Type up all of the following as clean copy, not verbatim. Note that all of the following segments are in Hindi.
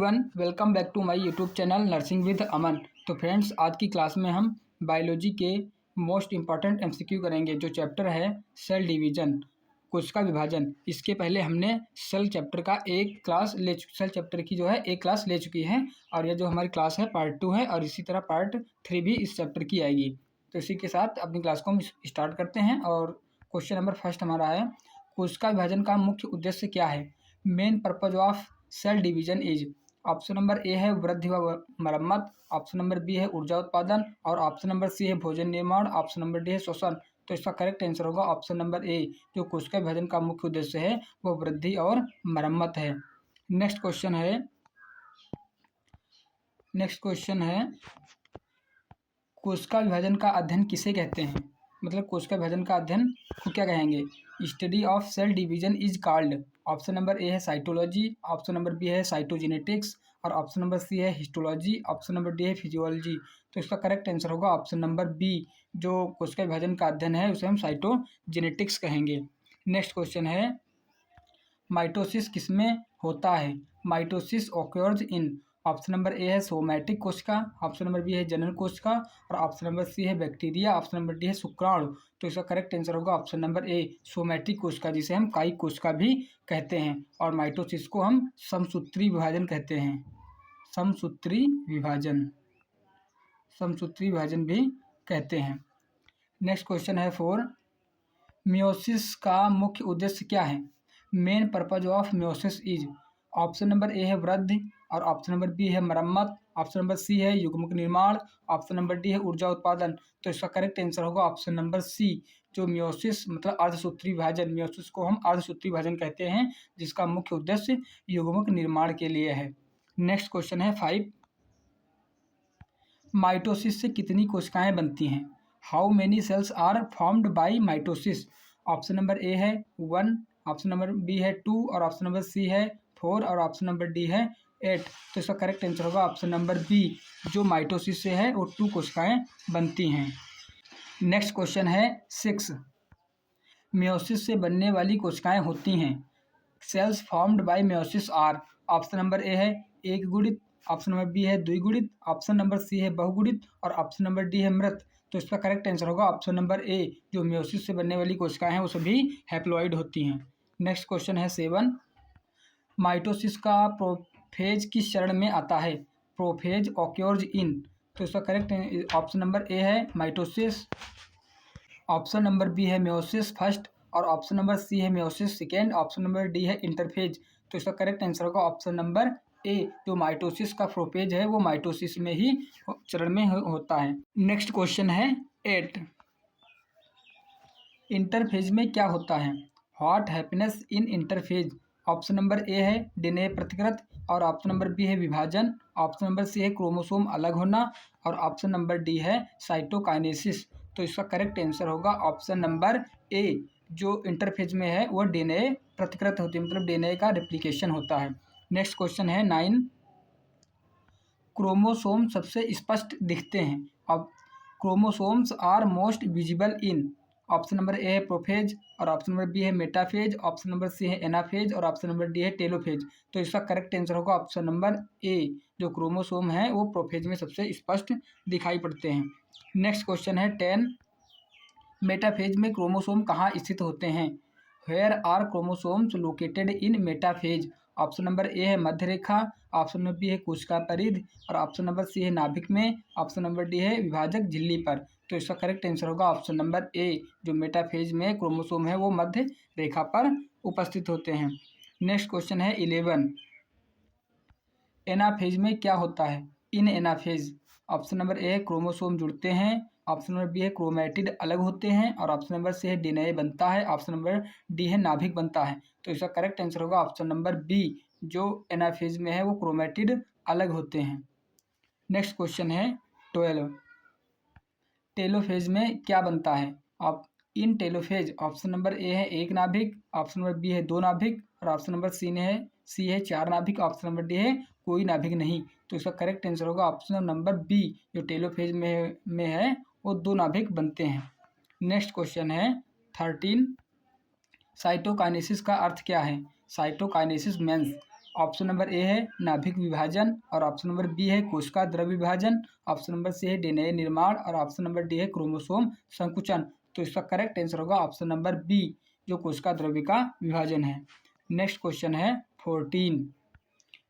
Everyone, welcome back to my YouTube channel nursing with Aman. तो फ्रेंड्स, आज की क्लास में हम बायोलॉजी के मोस्ट इम्पॉर्टेंट एमसीक्यू करेंगे। जो चैप्टर है सेल डिवीजन, कोशिका विभाजन। इसके पहले हमने सेल चैप्टर का सेल चैप्टर की जो है एक क्लास ले चुकी है, और यह जो हमारी क्लास है पार्ट 2 है, और इसी तरह पार्ट 3 भी इस चैप्टर की आएगी। तो इसी के साथ अपनी क्लास को हम स्टार्ट करते हैं। और क्वेश्चन नंबर फर्स्ट हमारा है, कोशिका विभाजन का मुख्य उद्देश्य क्या है? Main purpose of cell division is. Option number A है वृद्धि व मरम्मत, ऑप्शन नंबर बी है ऊर्जा उत्पादन, और ऑप्शन नंबर सी है भोजन निर्माण, ऑप्शन नंबर डी है श्वसन। तो इसका करेक्ट आंसर होगा ऑप्शन नंबर ए। जो कोशिका विभाजन का मुख्य उद्देश्य है वो वृद्धि और मरम्मत है। नेक्स्ट क्वेश्चन है कोशिका विभाजन का अध्ययन किसे कहते हैं? मतलब कोशिका विभाजन का अध्ययन को क्या कहेंगे? Study of cell division is called. Option number A है साइटोलॉजी, ऑप्शन नंबर बी है साइटोजेनेटिक्स, और ऑप्शन नंबर सी है हिस्टोलॉजी, ऑप्शन नंबर डी है फिजियोलॉजी। तो इसका करेक्ट आंसर होगा ऑप्शन नंबर बी। जो कोशिका विभाजन का अध्ययन है उसे हम साइटोजेनेटिक्स कहेंगे। नेक्स्ट क्वेश्चन है, माइटोसिस किसमें होता है? Mitosis occurs in. Option number A है सोमैटिक कोशिका, ऑप्शन नंबर बी है जनन कोशिका, और ऑप्शन नंबर सी है बैक्टीरिया, ऑप्शन नंबर डी है शुक्राणु। तो इसका करेक्ट आंसर होगा ऑप्शन नंबर ए, सोमैटिक कोशिका, जिसे हम कायिक कोशिका भी कहते हैं। और माइटोसिस को हम समसूत्री विभाजन कहते हैं। समसूत्री विभाजन भी कहते हैं। नेक्स्ट क्वेश्चन है 4, मियोसिस का मुख्य उद्देश्य क्या है? Main purpose of meiosis is. Option number A है वृद्धि, और ऑप्शन नंबर बी है मरम्मत, ऑप्शन नंबर सी है युग्मक निर्माण, ऑप्शन नंबर डी है ऊर्जा उत्पादन। तो इसका करेक्ट आंसर होगा ऑप्शन नंबर सी। जो मियोसिस मतलब अर्धसूत्री विभाजन, मियोसिस को हम अर्धसूत्री विभाजन कहते हैं, जिसका मुख्य उद्देश्य युग्मक निर्माण के लिए है। नेक्स्ट क्वेश्चन है 5, माइटोसिस से कितनी कोशिकाएं बनती हैं? How many cells are formed by mitosis? Option number A है 1, ऑप्शन नंबर बी है 2, और ऑप्शन नंबर सी है 4, और ऑप्शन नंबर डी है 8। तो इसका करेक्ट आंसर होगा ऑप्शन नंबर बी। जो माइटोसिस से है वो 2 कोशिकाएं बनती हैं। नेक्स्ट क्वेश्चन है 6, मियोसिस से बनने वाली कोशिकाएं होती हैं। Cells formed by meiosis are. Option number A है एक गुणित, ऑप्शन नंबर बी है द्विगुणित, ऑप्शन नंबर सी है बहुगुणित, और ऑप्शन नंबर डी है मृत। तो इसका करेक्ट आंसर होगा ऑप्शन नंबर ए। जो मियोसिस से बनने वाली कोशिकाएं हैं वो सभी हैप्लॉइड होती हैं। नेक्स्ट क्वेश्चन है 7, माइटोसिस का प्रोफेज किस चरण में आता है? प्रोफेज ऑक्योर्स इन। तो इसका करेक्ट ऑप्शन नंबर ए है माइटोसिस, ऑप्शन नंबर बी है मियोसिस फर्स्ट, और ऑप्शन नंबर सी है meiosis second, option number D है इंटरफेज। तो इसका करेक्ट आंसर होगा ऑप्शन नंबर ए। जो माइटोसिस का प्रोफेज है वो माइटोसिस में ही चरण में होता है। नेक्स्ट क्वेश्चन है 8, इंटरफेज में क्या होता है? What happiness in interphase? Option number A है डीएनए प्रतिकृत, और ऑप्शन नंबर बी है विभाजन, ऑप्शन नंबर सी है क्रोमोसोम अलग होना, और ऑप्शन नंबर डी है साइटोकाइनेसिस। तो इसका करेक्ट आंसर होगा ऑप्शन नंबर ए। जो इंटरफेज में है वो डीएनए प्रतिकृत होती है, मतलब डीएनए का रेप्लिकेशन होता है। नेक्स्ट क्वेश्चन है 9, क्रोमोसोम सबसे स्पष्ट दिखते हैं। अब chromosomes are most visible in. Option number A है प्रोफेज, और ऑप्शन नंबर बी है मेटाफेज, ऑप्शन नंबर सी है एनाफेज, और ऑप्शन नंबर डी है टेलोफेज। तो इसका करेक्ट आंसर होगा ऑप्शन नंबर ए। जो क्रोमोसोम है वो प्रोफेज में सबसे स्पष्ट दिखाई पड़ते हैं। नेक्स्ट क्वेश्चन है 10, मेटाफेज में क्रोमोसोम कहाँ स्थित होते हैं? Where are chromosomes located in metaphase? Option number A है मध्य रेखा, ऑप्शन नंबर बी है कोशिका परिधि, और ऑप्शन नंबर सी है नाभिक में, ऑप्शन नंबर डी है विभाजक झिल्ली पर। तो इसका करेक्ट आंसर होगा ऑप्शन नंबर ए। जो मेटाफेज में क्रोमोसोम है वो मध्य रेखा पर उपस्थित होते हैं। नेक्स्ट क्वेश्चन है 11, एनाफेज में क्या होता है? इन एनाफेज। ऑप्शन नंबर ए है क्रोमोसोम जुड़ते हैं, ऑप्शन नंबर बी है क्रोमैटिड अलग होते हैं, और ऑप्शन नंबर सी है डीएनए बनता है, ऑप्शन नंबर डी है नाभिक बनता है। तो इसका करेक्ट आंसर होगा ऑप्शन नंबर बी। जो एनाफेज में है वो क्रोमैटिड अलग होते हैं। नेक्स्ट क्वेश्चन है 12, टेलोफेज में क्या बनता है? आप इन टेलोफेज। ऑप्शन नंबर ए है एक नाभिक, ऑप्शन नंबर बी है 2 नाभिक, और ऑप्शन नंबर सी है 4 नाभिक, ऑप्शन नंबर डी है कोई नाभिक नहीं। तो इसका करेक्ट आंसर होगा ऑप्शन नंबर बी। जो टेलोफेज में है वो 2 नाभिक बनते हैं। नेक्स्ट क्वेश्चन है 13, साइटोकाइनेसिस का अर्थ क्या है? Cytokinesis means. Option number A है नाभिक विभाजन और ऑप्शन नंबर बी है कोशिका द्रव्य विभाजन, ऑप्शन नंबर सी है डीएनए निर्माण और ऑप्शन नंबर डी है क्रोमोसोम संकुचन। तो इसका करेक्ट आंसर होगा ऑप्शन नंबर बी, जो कोशिका द्रव्य का विभाजन है। नेक्स्ट क्वेश्चन है 14,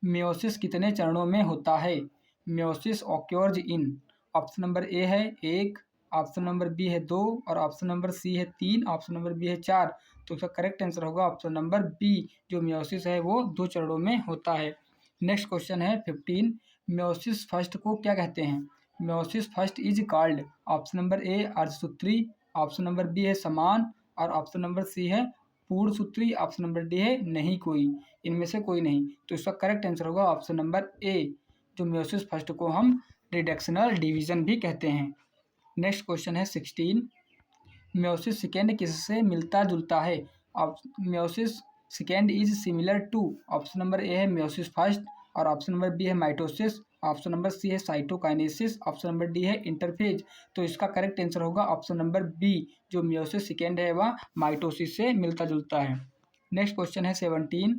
मियोसिस कितने चरणों में होता है? Meiosis occurs in, option number A है 1, ऑप्शन नंबर बी है 2 और ऑप्शन नंबर सी है 3, ऑप्शन नंबर बी है 4। तो इसका करेक्ट आंसर होगा ऑप्शन नंबर बी, जो मियोसिस है वो 2 चरणों में होता है। नेक्स्ट क्वेश्चन है 15, मियोसिस फर्स्ट को क्या कहते हैं? Meiosis first is called, option number A अर्धसूत्री, ऑप्शन नंबर बी है समान और ऑप्शन नंबर सी है पूर्ण सूत्री, ऑप्शन नंबर डी है नहीं कोई, इनमें से कोई नहीं। तो इसका करेक्ट आंसर होगा ऑप्शन नंबर ए, जो मियोसिस फर्स्ट को हम रिडक्शनल डिवीजन भी कहते हैं। नेक्स्ट क्वेश्चन है 16, मियोसिस सेकेंड किससे मिलता जुलता है? Meiosis second is similar to, option number A है मियोसिस फर्स्ट और ऑप्शन नंबर बी है माइटोसिस, ऑप्शन नंबर सी है साइटोकाइनेसिस, ऑप्शन नंबर डी है इंटरफेज। तो इसका करेक्ट आंसर होगा ऑप्शन नंबर बी, जो मियोसिस सेकेंड है वह माइटोसिस से मिलता जुलता है। नेक्स्ट क्वेश्चन है 17,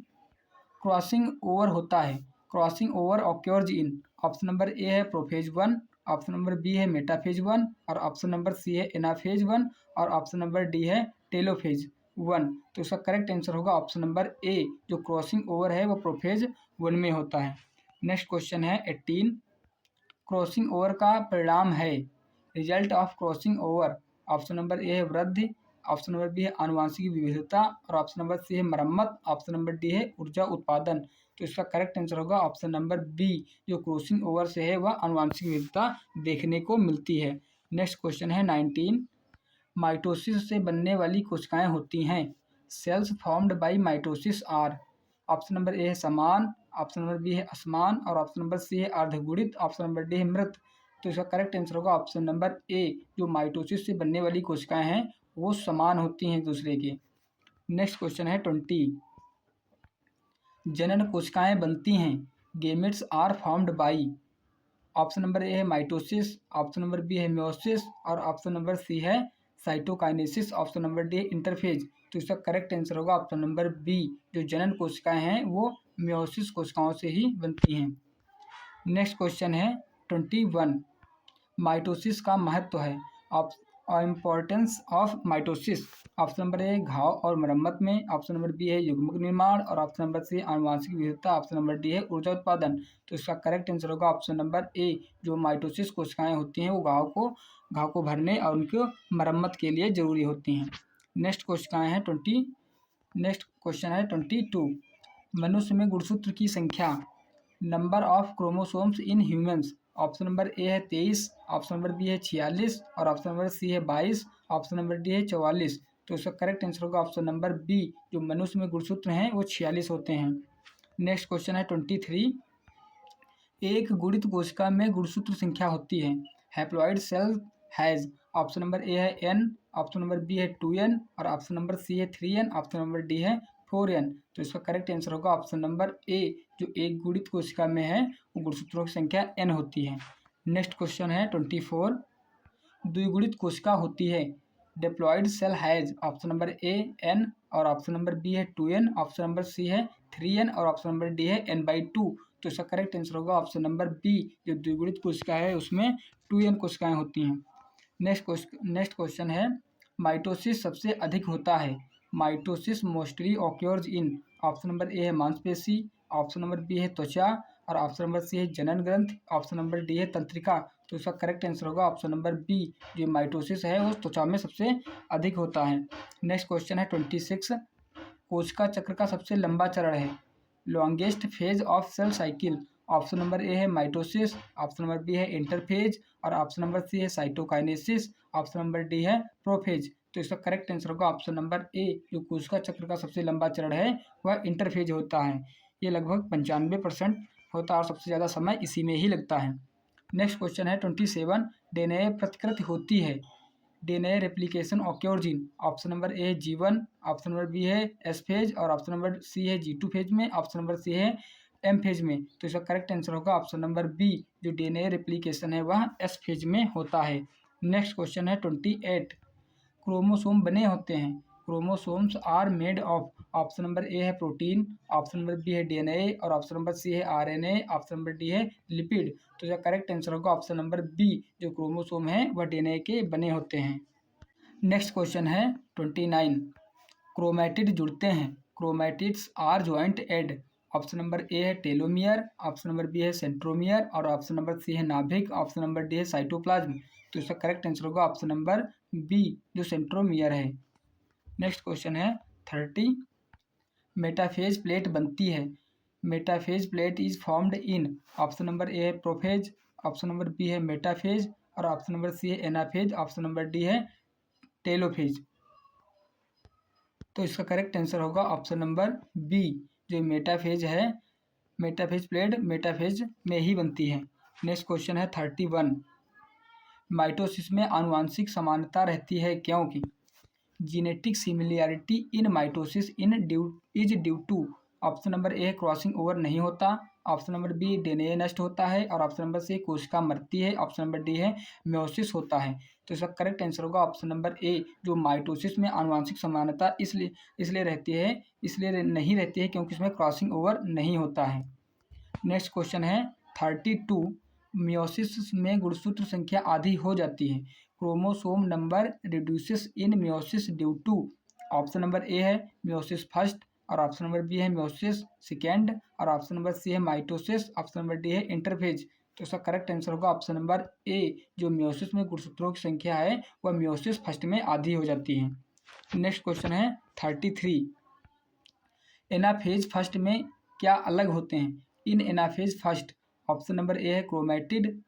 क्रॉसिंग ओवर होता है, crossing over occurs in, option number A है प्रोफेज 1, ऑप्शन नंबर बी है मेटाफेज 1 और ऑप्शन नंबर सी है एनाफेज 1 और ऑप्शन नंबर डी है टेलोफेज 1। तो इसका करेक्ट आंसर होगा ऑप्शन नंबर ए, जो क्रॉसिंग ओवर है वो प्रोफेज 1 में होता है। नेक्स्ट क्वेश्चन है 18, क्रॉसिंग ओवर का परिणाम है, result of crossing over, option number A है वृद्धि, ऑप्शन नंबर बी है आनुवांशिक विविधता और ऑप्शन नंबर सी है मरम्मत, ऑप्शन नंबर डी है ऊर्जा उत्पादन। तो इसका करेक्ट आंसर होगा ऑप्शन नंबर बी, जो क्रॉसिंग ओवर से है वह आनुवांशिक विविधता देखने को मिलती है। नेक्स्ट क्वेश्चन है 19, माइटोसिस से बनने वाली कोशिकाएं होती हैं, cells formed by mitosis are, option number A है समान, ऑप्शन नंबर बी है असमान और ऑप्शन नंबर सी है अर्धगुणित, ऑप्शन नंबर डी है मृत। तो इसका करेक्ट आंसर होगा ऑप्शन नंबर ए, जो माइटोसिस से बनने वाली कोशिकाएं हैं वो समान होती हैं एक दूसरे के। नेक्स्ट क्वेश्चन है 20, जनन कोशिकाएं बनती हैं, gametes are formed by, option number A है माइटोसिस, ऑप्शन नंबर बी है मियोसिस और ऑप्शन नंबर सी है साइटोकाइनेसिस, ऑप्शन नंबर डी है इंटरफेज। तो इसका करेक्ट आंसर होगा ऑप्शन नंबर बी, जो जनन कोशिकाएं हैं वो मियोसिस कोशिकाओं से ही बनती हैं। नेक्स्ट क्वेश्चन है 21, माइटोसिस का महत्व है, importance of mitosis, option number ए घाव और मरम्मत में, ऑप्शन नंबर बी है युग्मक निर्माण और ऑप्शन नंबर सी आनुवांशिक विविधता, ऑप्शन नंबर डी है ऊर्जा उत्पादन। तो इसका करेक्ट आंसर होगा ऑप्शन नंबर ए, जो माइटोसिस कोशिकाएं होती हैं वो घाव को भरने और उनकी मरम्मत के लिए जरूरी होती हैं। नेक्स्ट क्वेश्चन है 22, मनुष्य में गुणसूत्र की संख्या, number of chromosomes in humans, option number A है 23, ऑप्शन नंबर बी है 46 और ऑप्शन नंबर सी है 22, ऑप्शन नंबर डी है 44। तो इसका करेक्ट आंसर होगा ऑप्शन नंबर बी, जो मनुष्य में गुणसूत्र हैं वो 46 होते हैं। नेक्स्ट क्वेश्चन है 23, एक गुणित कोशिका में गुणसूत्र संख्या होती है, haploid cell has, option number A है n, ऑप्शन नंबर बी है 2n और ऑप्शन नंबर सी है 3n, ऑप्शन नंबर डी है 4n। तो इसका करेक्ट आंसर होगा ऑप्शन नंबर ए, जो एक गुणित कोशिका में है वो गुणसूत्रों की संख्या n होती है। नेक्स्ट क्वेश्चन है 24, द्विगुणित कोशिका होती है, diploid cell has, option number A n और ऑप्शन नंबर बी है 2n, ऑप्शन नंबर सी है 3n और ऑप्शन नंबर डी है n/2। तो इसका करेक्ट आंसर होगा ऑप्शन नंबर बी, जो द्विगुणित कोशिका है उसमें 2n कोशिकाएं होती हैं। नेक्स्ट क्वेश्चन है, माइटोसिस सबसे अधिक होता है, mitosis mostly occurs in, option number A है मांसपेशी, ऑप्शन नंबर बी है त्वचा और ऑप्शन नंबर सी है जनन ग्रंथ, ऑप्शन नंबर डी है तंत्रिका। तो इसका करेक्ट आंसर होगा ऑप्शन नंबर बी, जो माइटोसिस है वो त्वचा में सबसे अधिक होता है। नेक्स्ट क्वेश्चन है 26, कोशिका चक्र का सबसे लंबा चरण है, longest phase of cell cycle, option number A है माइटोसिस, ऑप्शन नंबर बी है इंटरफेज और ऑप्शन नंबर सी है साइटोकाइनेसिस, ऑप्शन नंबर डी है प्रोफेज। तो इसका करेक्ट आंसर होगा ऑप्शन नंबर ए, जो कोशिका चक्र का सबसे लंबा चरण है वह इंटरफेज होता है। ये लगभग 95% होता है और सबसे ज़्यादा समय इसी में ही लगता है। नेक्स्ट क्वेश्चन है 27, डीएनए प्रतिकृति होती है, DNA replication occurs in, option number A है G1, ऑप्शन नंबर बी है S फेज और ऑप्शन नंबर सी है G2 फेज में, ऑप्शन नंबर सी है M फेज में। तो इसका करेक्ट आंसर होगा ऑप्शन नंबर बी, जो डीएनए रेप्लिकेशन है वह S फेज में होता है। नेक्स्ट क्वेश्चन है 28, क्रोमोसोम बने होते हैं, chromosomes are made of, option number A है प्रोटीन, ऑप्शन नंबर बी है डीएनए और ऑप्शन नंबर सी है आरएनए, ऑप्शन नंबर डी है लिपिड। तो इसका करेक्ट आंसर होगा ऑप्शन नंबर बी, जो क्रोमोसोम है वह डीएनए के बने होते हैं। नेक्स्ट क्वेश्चन है 29, क्रोमैटिड जुड़ते हैं, chromatids are joined, option number A है टेलोमियर, ऑप्शन नंबर बी है सेंट्रोमियर और ऑप्शन नंबर सी है नाभिक, ऑप्शन नंबर डी है साइटोप्लाज्म। तो इसका करेक्ट आंसर होगा ऑप्शन नंबर बी, जो सेंट्रोमियर है। नेक्स्ट क्वेश्चन है 30, मेटाफेज प्लेट बनती है, metaphase plate is formed in, option number A है प्रोफेज, ऑप्शन नंबर बी है मेटाफेज और ऑप्शन नंबर सी है एनाफेज, ऑप्शन नंबर डी है टेलोफेज। तो इसका करेक्ट आंसर होगा ऑप्शन नंबर बी, जो मेटाफेज है, मेटाफेज प्लेट मेटाफेज में ही बनती है। नेक्स्ट क्वेश्चन है 31, माइटोसिस में आनुवांशिक समानता रहती है क्योंकि, genetic similarity in mitosis is due to, option number A crossing over नहीं होता, ऑप्शन नंबर बी डीएनए नष्ट होता है और ऑप्शन नंबर सी कोशिका मरती है, ऑप्शन नंबर डी है मेयोसिस होता है। तो इसका करेक्ट आंसर होगा ऑप्शन नंबर ए, जो माइटोसिस में आनुवांशिक समानता इसलिए रहती है, इसलिए नहीं रहती है क्योंकि इसमें क्रॉसिंग ओवर नहीं होता है। नेक्स्ट क्वेश्चन है 32, मियोसिस में गुणसूत्र संख्या आधी हो जाती है, chromosome number reduces in meiosis due to, option number A है मियोसिस फर्स्ट और ऑप्शन नंबर बी है मियोसिस सेकेंड और ऑप्शन नंबर सी है माइटोसिस, ऑप्शन नंबर डी है इंटरफेज। तो इसका करेक्ट आंसर होगा ऑप्शन नंबर ए, जो मियोसिस में गुणसूत्रों की संख्या है वह मियोसिस फर्स्ट में आधी हो जाती है। नेक्स्ट क्वेश्चन है 33, एनाफेज फर्स्ट में क्या अलग होते हैं, इन anaphase first, option number A है क्रोमैटिड,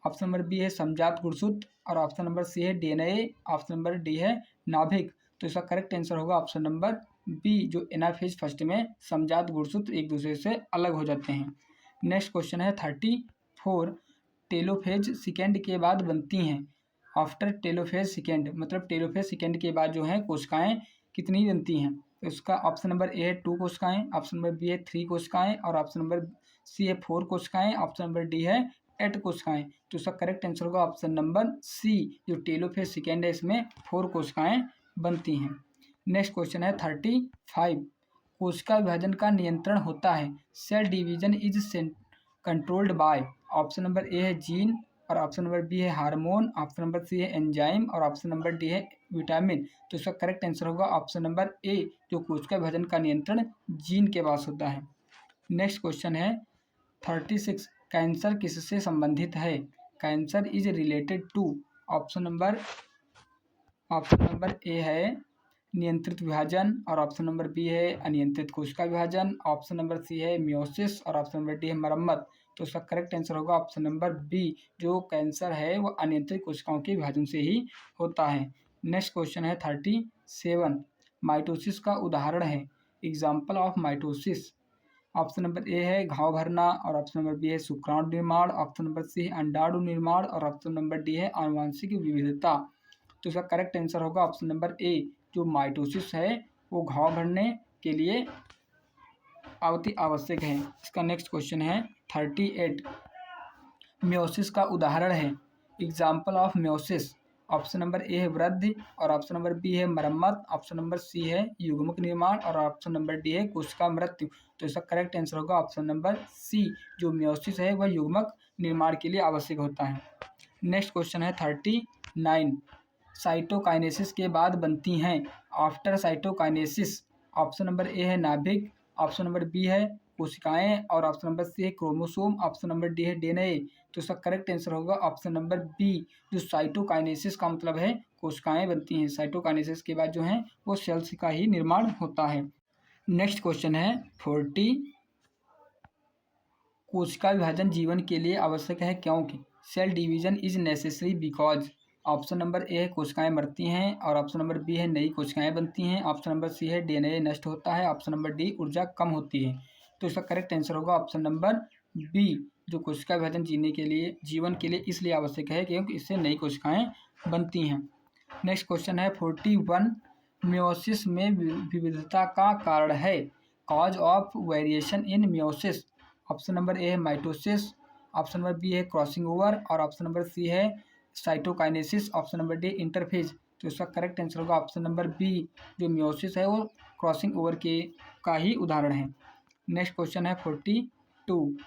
ऑप्शन नंबर बी है समजात गुणसूत्र और ऑप्शन नंबर सी है डीएनए, ऑप्शन नंबर डी है नाभिक। तो इसका करेक्ट आंसर होगा ऑप्शन नंबर बी, जो एनाफेज फर्स्ट में समजात गुणसूत्र एक दूसरे से अलग हो जाते हैं। नेक्स्ट क्वेश्चन है 34, टेलोफेज सेकेंड के बाद बनती हैं, आफ्टर टेलोफेज सेकेंड, मतलब टेलोफेज सेकेंड के बाद जो है कोशिकाएं कितनी बनती हैं। तो इसका ऑप्शन नंबर ए है 2 कोशिकाएं, ऑप्शन नंबर बी है 3 कोशिकाएं और ऑप्शन नंबर सी है 4 कोशिकाएं, ऑप्शन नंबर डी है 8 कोशिकाएं। तो इसका करेक्ट आंसर होगा ऑप्शन नंबर सी, जो टेलोफेज सेकेंड है इसमें 4 कोशिकाएं बनती हैं। नेक्स्ट क्वेश्चन है 35, कोशिका विभाजन का नियंत्रण होता है, cell division is controlled by, option number A है जीन और ऑप्शन नंबर बी है हार्मोन, ऑप्शन नंबर सी है एंजाइम और ऑप्शन नंबर डी है विटामिन। तो इसका करेक्ट आंसर होगा ऑप्शन नंबर ए, जो कोशिका विभाजन का नियंत्रण जीन के पास होता है। नेक्स्ट क्वेश्चन है 36, कैंसर किससे संबंधित है, cancer is related to, option number A है नियंत्रित विभाजन और ऑप्शन नंबर बी है अनियंत्रित कोशिका विभाजन, ऑप्शन नंबर सी है मियोसिस और ऑप्शन नंबर डी है मरम्मत। तो इसका करेक्ट आंसर होगा ऑप्शन नंबर बी, जो कैंसर है वो अनियंत्रित कोशिकाओं के विभाजन से ही होता है। नेक्स्ट क्वेश्चन है 37, माइटोसिस का उदाहरण है, example of mitosis, option number A है घाव भरना और ऑप्शन नंबर बी है शुक्राणु निर्माण, ऑप्शन नंबर सी है अंडाणु निर्माण और ऑप्शन नंबर डी है आनुवांशिक विविधता। तो इसका करेक्ट आंसर होगा ऑप्शन नंबर ए, जो माइटोसिस है वो घाव भरने के लिए अति आवश्यक है। इसका नेक्स्ट क्वेश्चन है 38, मियोसिस का उदाहरण है, example of meiosis, option number A है वृद्धि और ऑप्शन नंबर बी है मरम्मत, ऑप्शन नंबर सी है युग्मक निर्माण और ऑप्शन नंबर डी है कोशिका मृत्यु। तो इसका करेक्ट आंसर होगा ऑप्शन नंबर सी, जो मियोसिस है वह युग्मक निर्माण के लिए आवश्यक होता है। नेक्स्ट क्वेश्चन है 39, साइटोकाइनेसिस के बाद बनती हैं, after cytokinesis, option number A है नाभिक, ऑप्शन नंबर बी है कोशिकाएं और ऑप्शन नंबर सी है क्रोमोसोम, ऑप्शन नंबर डी है डीएनए। तो इसका करेक्ट आंसर होगा ऑप्शन नंबर बी, जो साइटोकाइनेसिस का मतलब है कोशिकाएं बनती हैं, साइटोकाइनेसिस के बाद जो है वो सेल्स का ही निर्माण होता है। नेक्स्ट क्वेश्चन है 40, कोशिका विभाजन जीवन के लिए आवश्यक है क्योंकि, cell division is necessary because, option number A है कोशिकाएं मरती हैं और ऑप्शन नंबर बी है नई कोशिकाएं बनती हैं, ऑप्शन नंबर सी है डीएनए नष्ट होता है, ऑप्शन नंबर डी ऊर्जा कम होती है। तो इसका करेक्ट आंसर होगा ऑप्शन नंबर बी, जो कोशिका विभाजन जीवन के लिए इसलिए आवश्यक है क्योंकि इससे नई कोशिकाएं बनती हैं। नेक्स्ट क्वेश्चन है 41, मियोसिस में विविधता का कारण है, cause of variation in meiosis, option number A है माइटोसिस, ऑप्शन नंबर बी है क्रॉसिंग ओवर और ऑप्शन नंबर सी है cytokinesis, option number D interphase. तो इसका करेक्ट आंसर होगा ऑप्शन नंबर बी, जो मियोसिस है वो क्रॉसिंग ओवर के का ही उदाहरण है। नेक्स्ट क्वेश्चन है 42।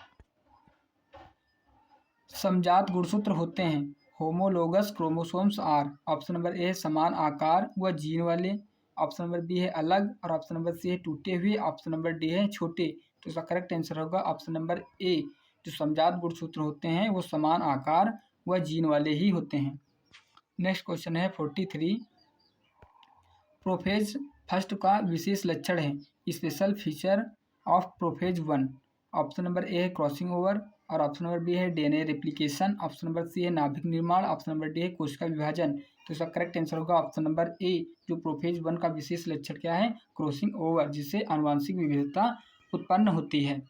समजात गुणसूत्र होते हैं। Homologous chromosomes are, option number A है समान आकार व जीन वाले, ऑप्शन नंबर बी है अलग, और ऑप्शन नंबर सी है टूटे हुए, ऑप्शन नंबर डी है छोटे। तो इसका करेक्ट आंसर होगा ऑप्शन नंबर ए, जो समजात गुणसूत्र होते हैं वो समान आकार व जीन वाले ही होते हैं। नेक्स्ट क्वेश्चन है 43। प्रोफेज फर्स्ट का विशेष लक्षण है, special feature of prophase 1, option number A है क्रॉसिंग ओवर, और ऑप्शन नंबर बी है DNA replication, option number C है नाभिक निर्माण, ऑप्शन नंबर डी है कोशिका विभाजन। तो इसका करेक्ट आंसर होगा ऑप्शन नंबर ए, जो प्रोफेज 1 का विशेष लक्षण क्या है, क्रॉसिंग ओवर, जिससे आनुवंशिक विविधता उत्पन्न होती है।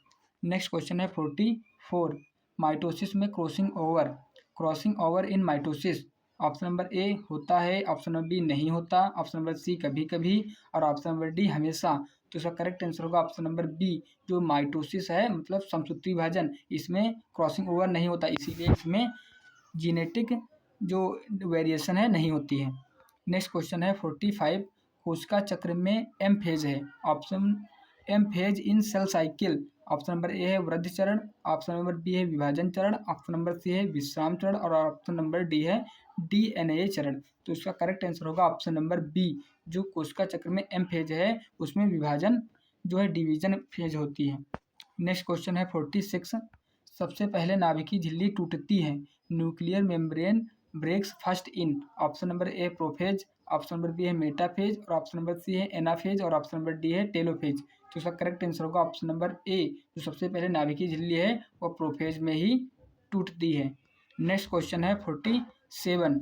नेक्स्ट क्वेश्चन है 44। माइटोसिस में crossing over in mitosis, option number ए होता है, ऑप्शन नंबर बी नहीं होता, ऑप्शन नंबर सी कभी कभी, और ऑप्शन नंबर डी हमेशा। तो इसका करेक्ट आंसर होगा ऑप्शन नंबर बी, जो माइटोसिस है मतलब समसूत्री विभाजन, इसमें क्रॉसिंग ओवर नहीं होता, इसीलिए इसमें जीनेटिक जो वेरिएशन है नहीं होती है। नेक्स्ट क्वेश्चन है 45। कोशिका चक्र में एम फेज है, option M phase in cell cycle, option number A है वृद्धि चरण, ऑप्शन नंबर बी है विभाजन चरण, ऑप्शन नंबर सी है विश्राम चरण, और ऑप्शन नंबर डी है डीएनए चरण। तो इसका करेक्ट आंसर होगा ऑप्शन नंबर बी, जो कोशिका चक्र में एम फेज है उसमें विभाजन जो है डिवीजन फेज होती है। नेक्स्ट क्वेश्चन है 46। सबसे पहले नाभिकीय झिल्ली टूटती है, nuclear membrane breaks first in, option number A prophase, option number B है मेटाफेज, और ऑप्शन नंबर सी है एनाफेज, और ऑप्शन नंबर डी है टेलोफेज। तो इसका करेक्ट आंसर होगा ऑप्शन नंबर ए, जो सबसे पहले नाभिकीय झिल्ली है वह प्रोफेज में ही टूटती है। नेक्स्ट क्वेश्चन है 47।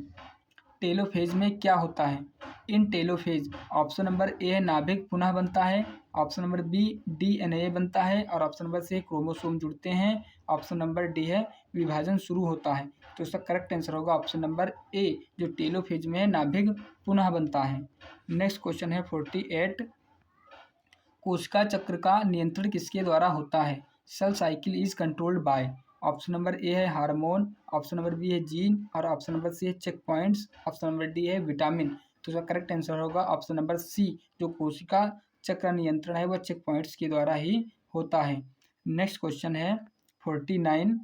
टेलोफेज में क्या होता है? इन टेलोफेज, ऑप्शन नंबर ए है नाभिक पुनः बनता है, ऑप्शन नंबर बी डीएनए बनता है, और ऑप्शन नंबर सी क्रोमोसोम जुड़ते हैं, ऑप्शन नंबर डी है विभाजन शुरू होता है। तो इसका करेक्ट आंसर होगा ऑप्शन नंबर ए, जो टेलोफेज में नाभिक पुनः बनता है। नेक्स्ट क्वेश्चन है 48। कोशिका चक्र का नियंत्रण किसके द्वारा होता है? Cell cycle is controlled by, option number A है हार्मोन, ऑप्शन नंबर बी है जीन, और ऑप्शन नंबर सी है check points, option number D है विटामिन। तो इसका करेक्ट आंसर होगा ऑप्शन नंबर सी, जो कोशिका चक्र नियंत्रण है वह चेक पॉइंट्स के द्वारा ही होता है। नेक्स्ट क्वेश्चन है 49।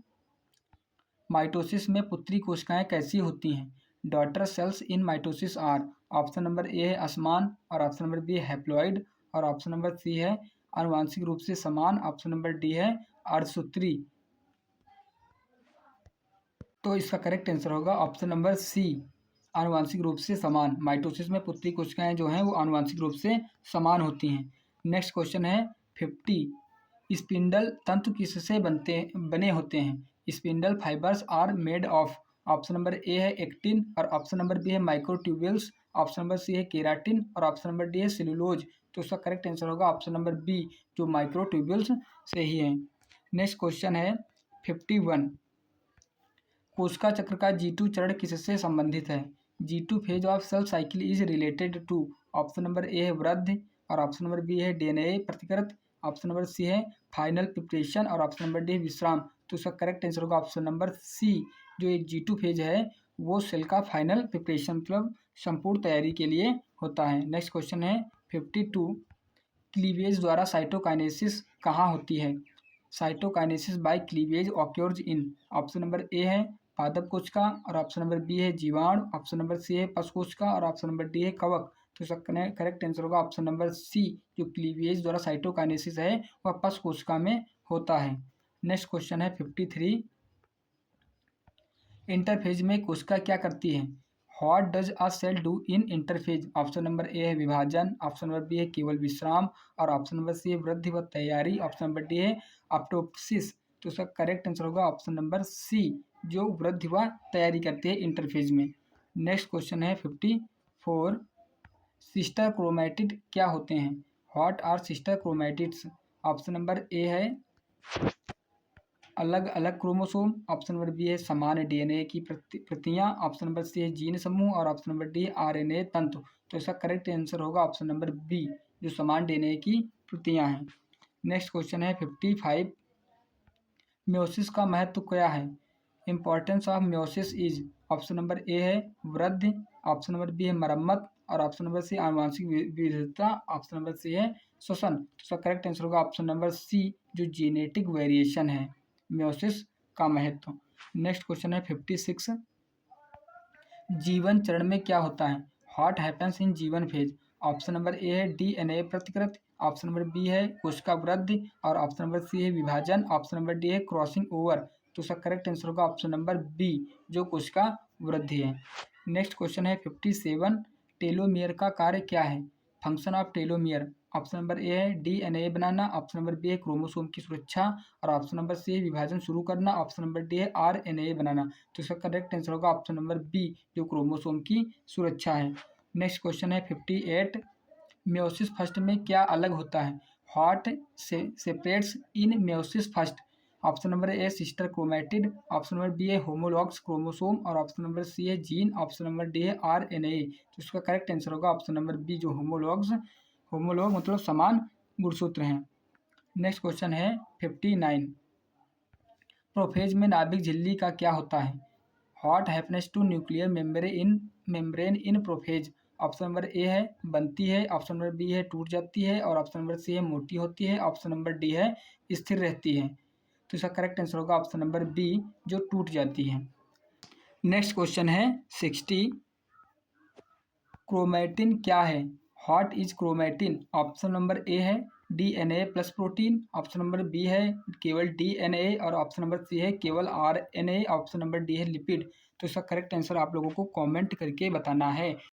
माइटोसिस में पुत्री कोशिकाएं कैसी होती हैं? Daughter cells in mitosis are, option number A है असमान, और ऑप्शन नंबर बी है हैप्लॉइड, और ऑप्शन नंबर सी है आनुवांशिक रूप से समान, ऑप्शन नंबर डी है अर्धसूत्री। तो इसका करेक्ट आंसर होगा ऑप्शन नंबर सी, आनुवांशिक रूप से समान। माइटोसिस में पुत्री कोशिकाएं जो हैं वो आनुवांशिक रूप से समान होती हैं। नेक्स्ट क्वेश्चन है 50। स्पिंडल तंतु किससे बने होते हैं? Spindle fibres are made of, option number A है एक्टिन, और ऑप्शन नंबर बी है माइक्रोट्यूब्यूल्स, ऑप्शन नंबर सी है केराटिन, और ऑप्शन नंबर डी है सेलुलोज। तो इसका करेक्ट आंसर होगा ऑप्शन नंबर बी, जो माइक्रोट्यूब्यूल्स से ही है। नेक्स्ट क्वेश्चन है 51। कोशिका चक्र का G2 चरण किससे संबंधित है? G2 phase of cell cycle is related to, option number A है वृद्धि, और ऑप्शन नंबर बी है डीएनए प्रतिकृत, ऑप्शन नंबर सी है फाइनल प्रिपरेशन, और ऑप्शन नंबर डी है विश्राम। तो इसका करेक्ट आंसर होगा ऑप्शन नंबर सी, जो एक G2 फेज है वो सेल का फाइनल प्रिपरेशन मतलब संपूर्ण तैयारी के लिए होता है। नेक्स्ट क्वेश्चन है 52। क्लीवेज द्वारा साइटोकाइनेसिस कहाँ होती है? Cytokinesis by cleavage occurs in, option number A है पादप कोशिका, और ऑप्शन नंबर बी है जीवाणु, ऑप्शन नंबर सी है पशु कोशिका, और ऑप्शन नंबर डी है कवक। तो इसका करेक्ट आंसर होगा ऑप्शन नंबर सी, जो क्लीवेज द्वारा साइटोकाइनेसिस है वह पशु कोशिका में होता है। नेक्स्ट क्वेश्चन है 53। इंटरफेज में कोशिका क्या करती है? What does a cell do in interphase, option number A है विभाजन, ऑप्शन नंबर बी है केवल विश्राम, और ऑप्शन नंबर सी है वृद्धि व तैयारी, ऑप्शन नंबर डी है अपटोप्सिस। तो इसका करेक्ट आंसर होगा ऑप्शन नंबर सी, जो वृद्धि व तैयारी करते हैं इंटरफेज में। नेक्स्ट क्वेश्चन है 54। सिस्टर क्रोमैटिड क्या होते हैं? What are sister chromatids, option number A है अलग अलग क्रोमोसोम, ऑप्शन नंबर बी है समान डीएनए की प्रतियां, ऑप्शन नंबर सी है जीन समूह, और ऑप्शन नंबर डी है आरएनए तंतु। तो इसका करेक्ट आंसर होगा ऑप्शन नंबर बी, जो समान डीएनए की प्रतियां हैं। नेक्स्ट क्वेश्चन है 55। म्योसिस का महत्व क्या है? Importance of meiosis is, option number A है वृद्धि, ऑप्शन नंबर बी है मरम्मत और ऑप्शन नंबर सी आनुवांशिक विविधता, ऑप्शन नंबर सी है श्वसन। तो इसका करेक्ट आंसर होगा ऑप्शन नंबर सी जो जेनेटिक वेरिएशन है, मेयोसिस का महत्व। नेक्स्ट क्वेश्चन है 56, जीवन चरण में क्या होता है? व्हाट हैपेंस इन जीवन फेज? ऑप्शन नंबर ए है डीएनए प्रतिकृति, ऑप्शन नंबर बी है कोशिका वृद्धि और ऑप्शन नंबर सी है विभाजन, ऑप्शन नंबर डी है क्रॉसिंग ओवर। तो इसका करेक्ट आंसर होगा ऑप्शन नंबर बी जो कोशिका वृद्धि है। नेक्स्ट क्वेश्चन है 57, टेलोमियर का कार्य क्या है? Function of telomere, option number A है डीएनए बनाना, ऑप्शन नंबर बी है क्रोमोसोम की सुरक्षा और ऑप्शन नंबर सी है विभाजन शुरू करना, ऑप्शन नंबर डी है आरएनए बनाना। तो इसका करेक्ट आंसर होगा ऑप्शन नंबर बी जो क्रोमोसोम की सुरक्षा है। नेक्स्ट क्वेश्चन है 58, मेयोसिस फर्स्ट में क्या अलग होता है? What separates in meiosis first? Option number A sister chromatid, option number B है होमोलॉग्स क्रोमोसोम और ऑप्शन नंबर सी है जीन, ऑप्शन नंबर डी है आरएनए। तो इसका करेक्ट आंसर होगा ऑप्शन नंबर बी जो होमोलॉग मतलब समान गुणसूत्र हैं। नेक्स्ट क्वेश्चन है 59, प्रोफेज में नाभिक झिल्ली का क्या होता है? What happens to nuclear membrane in prophase? Option number A है बनती है, ऑप्शन नंबर बी है टूट जाती है और ऑप्शन नंबर सी है मोटी होती है, ऑप्शन नंबर डी है स्थिर रहती है। तो इसका करेक्ट आंसर होगा ऑप्शन नंबर बी जो टूट जाती है। नेक्स्ट क्वेश्चन है 60, क्रोमैटिन क्या है? What is chromatin? Option number A है DNA plus protein, option number B है केवल डीएनए और ऑप्शन नंबर सी है केवल आरएनए, ऑप्शन नंबर डी है लिपिड। तो इसका करेक्ट आंसर आप लोगों को कमेंट करके बताना है।